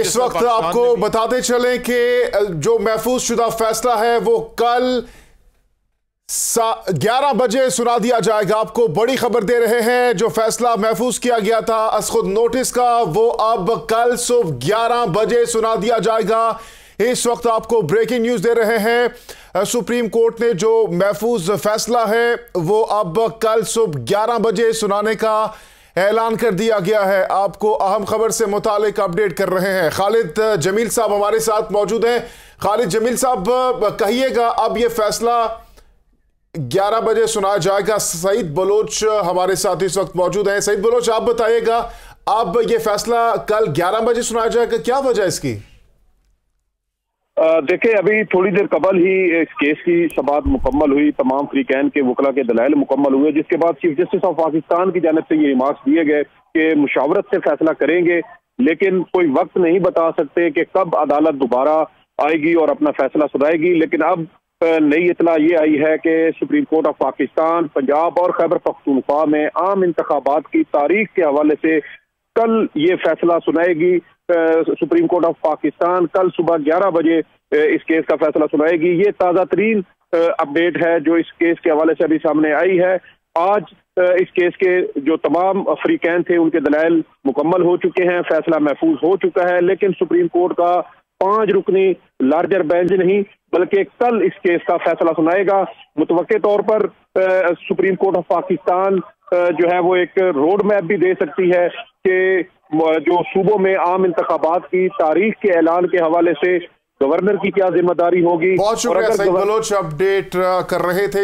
इस वक्त आपको बताते चलें कि जो महफूज शुदा फैसला है वो कल 11 बजे सुना दिया जाएगा। आपको बड़ी खबर दे रहे हैं, जो फैसला महफूज किया गया था खुद नोटिस का, वो अब कल सुबह 11 बजे सुना दिया जाएगा। इस वक्त आपको ब्रेकिंग न्यूज दे रहे हैं, सुप्रीम कोर्ट ने जो महफूज फैसला है वो अब कल सुबह 11 बजे सुनाने का ऐलान कर दिया गया है। आपको अहम खबर से मुतालिक अपडेट कर रहे हैं। खालिद जमील साहब हमारे साथ मौजूद हैं। खालिद जमील साहब, कहिएगा, अब ये फैसला 11 बजे सुनाया जाएगा। सईद बलोच हमारे साथ इस वक्त मौजूद हैं। सईद बलोच, आप बताइएगा, अब ये फैसला कल 11 बजे सुनाया जाएगा, क्या वजह इसकी? देखिए, अभी थोड़ी देर कबल ही इस केस की समाअत मुकम्मल हुई, तमाम फ्रीकैन के वकला के दलाइल मुकम्मल हुए, जिसके बाद चीफ जस्टिस ऑफ पाकिस्तान की जानिब से ये रिमार्क्स दिए गए कि मुशावरत से फैसला करेंगे, लेकिन कोई वक्त नहीं बता सकते कि कब अदालत दोबारा आएगी और अपना फैसला सुनाएगी। लेकिन अब नई इतला ये आई है कि supreme court of Pakistan Punjab और खैबर पख्तूनख्वा में आम इंतखाबात की तारीख के हवाले से कल ये फैसला सुनाएगी। सुप्रीम कोर्ट ऑफ पाकिस्तान कल सुबह 11 बजे इस केस का फैसला सुनाएगी। ये ताज़ा तरीन अपडेट है जो इस केस के हवाले से अभी सामने आई है। आज इस केस के जो तमाम फ्रीकैन थे उनके दलाइल मुकम्मल हो चुके हैं, फैसला महफूज हो चुका है, लेकिन सुप्रीम कोर्ट का 5 रुकनी लार्जर बेंच नहीं बल्कि कल इस केस का फैसला सुनाएगा। मुतवक्के तौर पर सुप्रीम कोर्ट ऑफ पाकिस्तान जो है वो एक रोड मैप भी दे सकती है कि जो सूबों में आम इंतखाबात की तारीख के ऐलान के हवाले से गवर्नर की क्या जिम्मेदारी होगी। बहुत शुक्रिया सईद बलोच, अपडेट कर रहे थे।